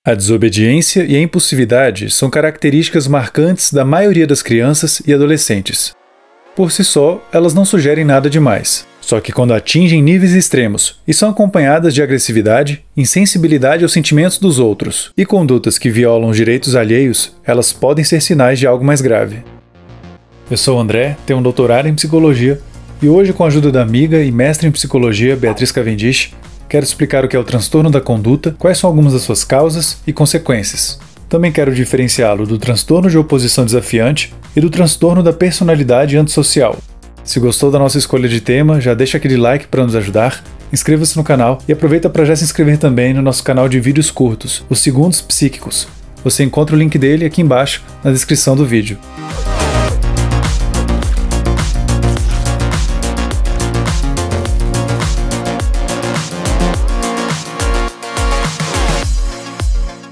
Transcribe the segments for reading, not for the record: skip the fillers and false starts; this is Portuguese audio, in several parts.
A desobediência e a impulsividade são características marcantes da maioria das crianças e adolescentes. Por si só, elas não sugerem nada demais. Só que quando atingem níveis extremos e são acompanhadas de agressividade, insensibilidade aos sentimentos dos outros e condutas que violam os direitos alheios, elas podem ser sinais de algo mais grave. Eu sou o André, tenho um doutorado em psicologia e hoje, com a ajuda da amiga e mestre em psicologia Beatriz Cavendish, quero explicar o que é o transtorno da conduta, quais são algumas das suas causas e consequências. Também quero diferenciá-lo do transtorno de oposição desafiante e do transtorno da personalidade antissocial. Se gostou da nossa escolha de tema, já deixa aquele like para nos ajudar, inscreva-se no canal e aproveita para já se inscrever também no nosso canal de vídeos curtos, os Segundos Psíquicos. Você encontra o link dele aqui embaixo na descrição do vídeo.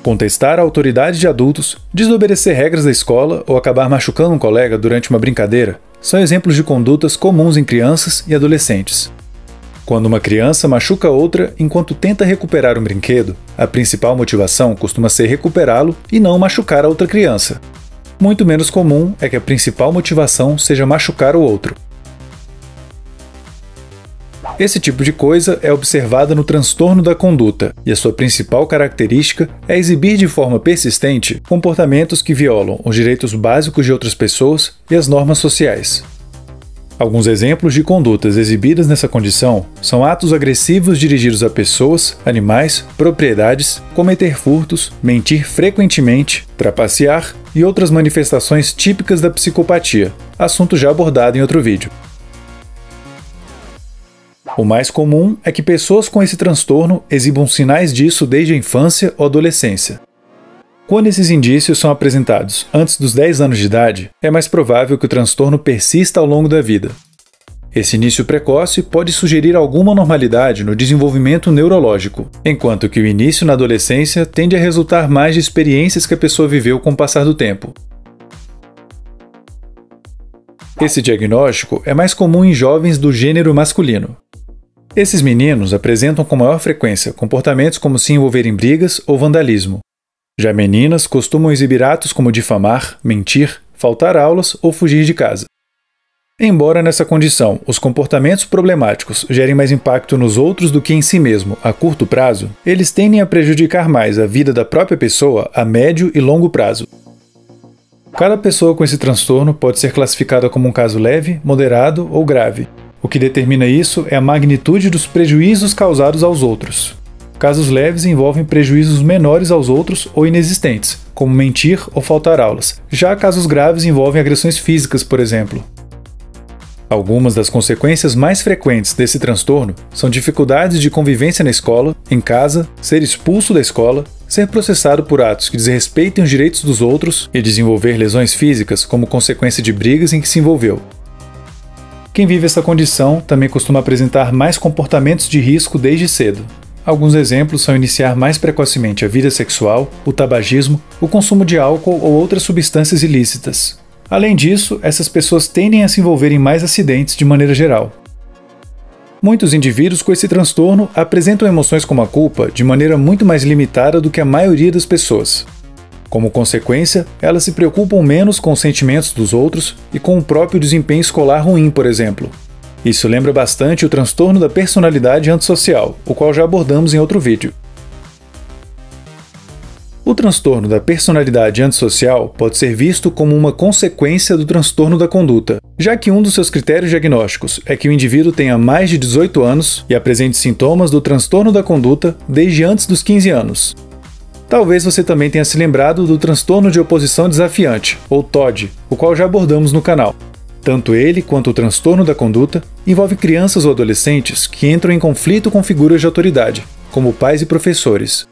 Contestar a autoridade de adultos, desobedecer regras da escola ou acabar machucando um colega durante uma brincadeira são exemplos de condutas comuns em crianças e adolescentes. Quando uma criança machuca outra enquanto tenta recuperar um brinquedo, a principal motivação costuma ser recuperá-lo e não machucar a outra criança. Muito menos comum é que a principal motivação seja machucar o outro. Esse tipo de coisa é observada no transtorno da conduta, e a sua principal característica é exibir de forma persistente comportamentos que violam os direitos básicos de outras pessoas e as normas sociais. Alguns exemplos de condutas exibidas nessa condição são atos agressivos dirigidos a pessoas, animais, propriedades, cometer furtos, mentir frequentemente, trapacear e outras manifestações típicas da psicopatia, assunto já abordado em outro vídeo. O mais comum é que pessoas com esse transtorno exibam sinais disso desde a infância ou adolescência. Quando esses indícios são apresentados antes dos 10 anos de idade, é mais provável que o transtorno persista ao longo da vida. Esse início precoce pode sugerir alguma normalidade no desenvolvimento neurológico, enquanto que o início na adolescência tende a resultar mais de experiências que a pessoa viveu com o passar do tempo. Esse diagnóstico é mais comum em jovens do gênero masculino. Esses meninos apresentam com maior frequência comportamentos como se envolver em brigas ou vandalismo. Já meninas costumam exibir atos como difamar, mentir, faltar aulas ou fugir de casa. Embora nessa condição os comportamentos problemáticos gerem mais impacto nos outros do que em si mesmo a curto prazo, eles tendem a prejudicar mais a vida da própria pessoa a médio e longo prazo. Cada pessoa com esse transtorno pode ser classificada como um caso leve, moderado ou grave. O que determina isso é a magnitude dos prejuízos causados aos outros. Casos leves envolvem prejuízos menores aos outros ou inexistentes, como mentir ou faltar aulas. Já casos graves envolvem agressões físicas, por exemplo. Algumas das consequências mais frequentes desse transtorno são dificuldades de convivência na escola, em casa, ser expulso da escola, ser processado por atos que desrespeitem os direitos dos outros e desenvolver lesões físicas como consequência de brigas em que se envolveu. Quem vive essa condição também costuma apresentar mais comportamentos de risco desde cedo. Alguns exemplos são iniciar mais precocemente a vida sexual, o tabagismo, o consumo de álcool ou outras substâncias ilícitas. Além disso, essas pessoas tendem a se envolver em mais acidentes de maneira geral. Muitos indivíduos com esse transtorno apresentam emoções como a culpa de maneira muito mais limitada do que a maioria das pessoas. Como consequência, elas se preocupam menos com os sentimentos dos outros e com o próprio desempenho escolar ruim, por exemplo. Isso lembra bastante o transtorno da personalidade antissocial, o qual já abordamos em outro vídeo. O transtorno da personalidade antissocial pode ser visto como uma consequência do transtorno da conduta, já que um dos seus critérios diagnósticos é que o indivíduo tenha mais de 18 anos e apresente sintomas do transtorno da conduta desde antes dos 15 anos. Talvez você também tenha se lembrado do transtorno de oposição desafiante, ou TOD, o qual já abordamos no canal. Tanto ele quanto o transtorno da conduta envolve crianças ou adolescentes que entram em conflito com figuras de autoridade, como pais e professores.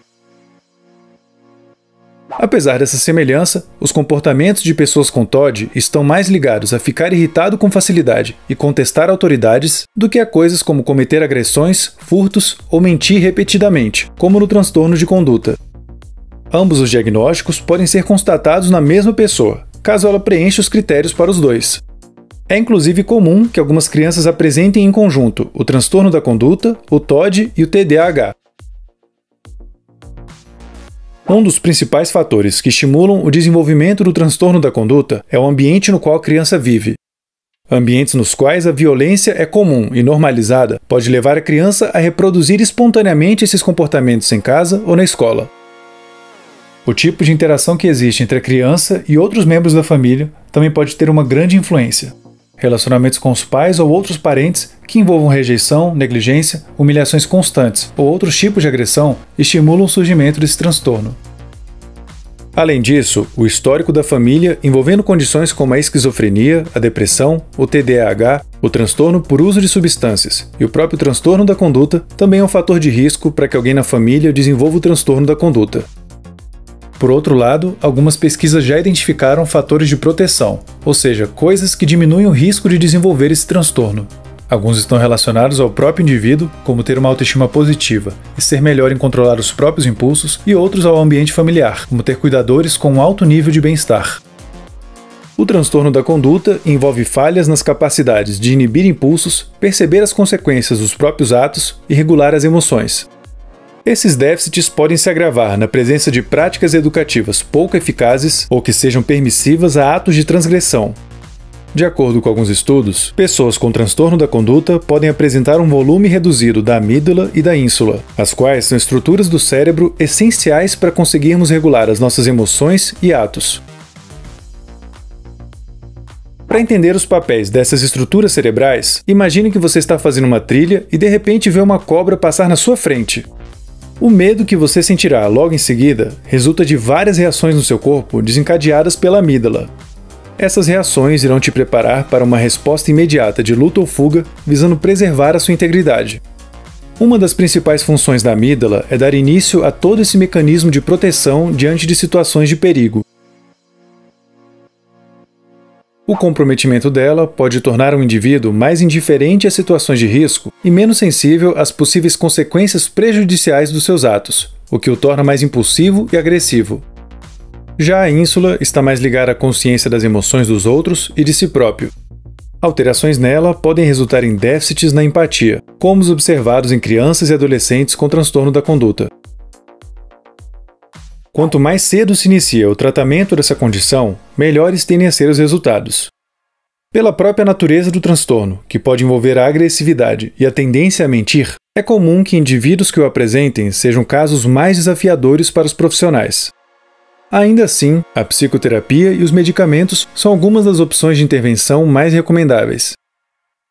Apesar dessa semelhança, os comportamentos de pessoas com TOD estão mais ligados a ficar irritado com facilidade e contestar autoridades do que a coisas como cometer agressões, furtos ou mentir repetidamente, como no transtorno de conduta. Ambos os diagnósticos podem ser constatados na mesma pessoa, caso ela preencha os critérios para os dois. É inclusive comum que algumas crianças apresentem em conjunto o transtorno da conduta, o TOD e o TDAH. Um dos principais fatores que estimulam o desenvolvimento do transtorno da conduta é o ambiente no qual a criança vive. Ambientes nos quais a violência é comum e normalizada pode levar a criança a reproduzir espontaneamente esses comportamentos em casa ou na escola. O tipo de interação que existe entre a criança e outros membros da família também pode ter uma grande influência. Relacionamentos com os pais ou outros parentes que envolvam rejeição, negligência, humilhações constantes ou outros tipos de agressão estimulam o surgimento desse transtorno. Além disso, o histórico da família envolvendo condições como a esquizofrenia, a depressão, o TDAH, o transtorno por uso de substâncias e o próprio transtorno da conduta também é um fator de risco para que alguém na família desenvolva o transtorno da conduta. Por outro lado, algumas pesquisas já identificaram fatores de proteção, ou seja, coisas que diminuem o risco de desenvolver esse transtorno. Alguns estão relacionados ao próprio indivíduo, como ter uma autoestima positiva e ser melhor em controlar os próprios impulsos, e outros ao ambiente familiar, como ter cuidadores com um alto nível de bem-estar. O transtorno da conduta envolve falhas nas capacidades de inibir impulsos, perceber as consequências dos próprios atos e regular as emoções. Esses déficits podem se agravar na presença de práticas educativas pouco eficazes ou que sejam permissivas a atos de transgressão. De acordo com alguns estudos, pessoas com transtorno da conduta podem apresentar um volume reduzido da amígdala e da ínsula, as quais são estruturas do cérebro essenciais para conseguirmos regular as nossas emoções e atos. Para entender os papéis dessas estruturas cerebrais, imagine que você está fazendo uma trilha e de repente vê uma cobra passar na sua frente. O medo que você sentirá logo em seguida resulta de várias reações no seu corpo desencadeadas pela amígdala. Essas reações irão te preparar para uma resposta imediata de luta ou fuga, visando preservar a sua integridade. Uma das principais funções da amígdala é dar início a todo esse mecanismo de proteção diante de situações de perigo. O comprometimento dela pode tornar um indivíduo mais indiferente a situações de risco e menos sensível às possíveis consequências prejudiciais dos seus atos, o que o torna mais impulsivo e agressivo. Já a ínsula está mais ligada à consciência das emoções dos outros e de si próprio. Alterações nela podem resultar em déficits na empatia, como os observados em crianças e adolescentes com transtorno da conduta. Quanto mais cedo se inicia o tratamento dessa condição, melhores tendem a ser os resultados. Pela própria natureza do transtorno, que pode envolver a agressividade e a tendência a mentir, é comum que indivíduos que o apresentem sejam casos mais desafiadores para os profissionais. Ainda assim, a psicoterapia e os medicamentos são algumas das opções de intervenção mais recomendáveis.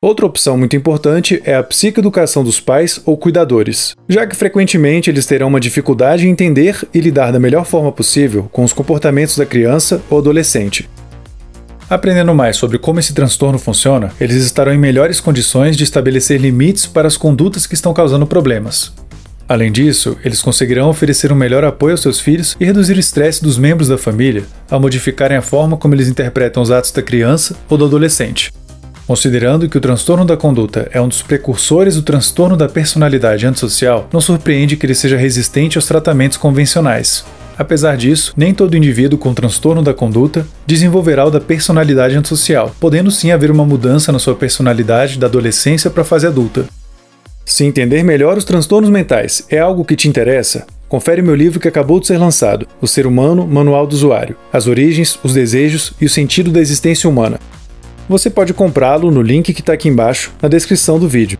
Outra opção muito importante é a psicoeducação dos pais ou cuidadores, já que frequentemente eles terão uma dificuldade em entender e lidar da melhor forma possível com os comportamentos da criança ou adolescente. Aprendendo mais sobre como esse transtorno funciona, eles estarão em melhores condições de estabelecer limites para as condutas que estão causando problemas. Além disso, eles conseguirão oferecer um melhor apoio aos seus filhos e reduzir o estresse dos membros da família ao modificarem a forma como eles interpretam os atos da criança ou do adolescente. Considerando que o transtorno da conduta é um dos precursores do transtorno da personalidade antissocial, não surpreende que ele seja resistente aos tratamentos convencionais. Apesar disso, nem todo indivíduo com transtorno da conduta desenvolverá o da personalidade antissocial, podendo sim haver uma mudança na sua personalidade da adolescência para a fase adulta. Se entender melhor os transtornos mentais é algo que te interessa, confere meu livro que acabou de ser lançado, O Ser Humano, Manual do Usuário, as origens, os desejos e o sentido da existência humana. Você pode comprá-lo no link que está aqui embaixo, na descrição do vídeo.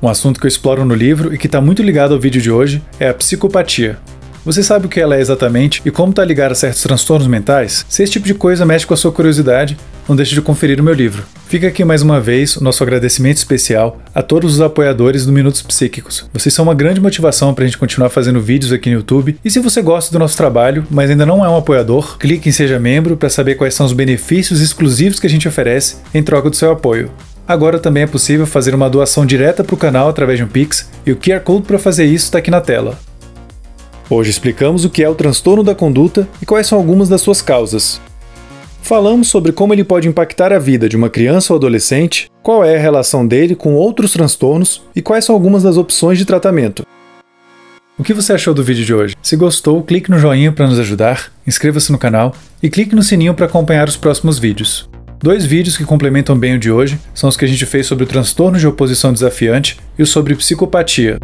Um assunto que eu exploro no livro e que está muito ligado ao vídeo de hoje é a psicopatia. Você sabe o que ela é exatamente e como está ligada a certos transtornos mentais? Se esse tipo de coisa mexe com a sua curiosidade, não deixe de conferir o meu livro. Fica aqui mais uma vez o nosso agradecimento especial a todos os apoiadores do Minutos Psíquicos. Vocês são uma grande motivação para a gente continuar fazendo vídeos aqui no YouTube. E se você gosta do nosso trabalho, mas ainda não é um apoiador, clique em Seja Membro para saber quais são os benefícios exclusivos que a gente oferece em troca do seu apoio. Agora também é possível fazer uma doação direta para o canal através de um Pix, e o QR Code para fazer isso está aqui na tela. Hoje explicamos o que é o transtorno da conduta e quais são algumas das suas causas. Falamos sobre como ele pode impactar a vida de uma criança ou adolescente, qual é a relação dele com outros transtornos e quais são algumas das opções de tratamento. O que você achou do vídeo de hoje? Se gostou, clique no joinha para nos ajudar, inscreva-se no canal e clique no sininho para acompanhar os próximos vídeos. 2 vídeos que complementam bem o de hoje são os que a gente fez sobre o transtorno de oposição desafiante e o sobre psicopatia.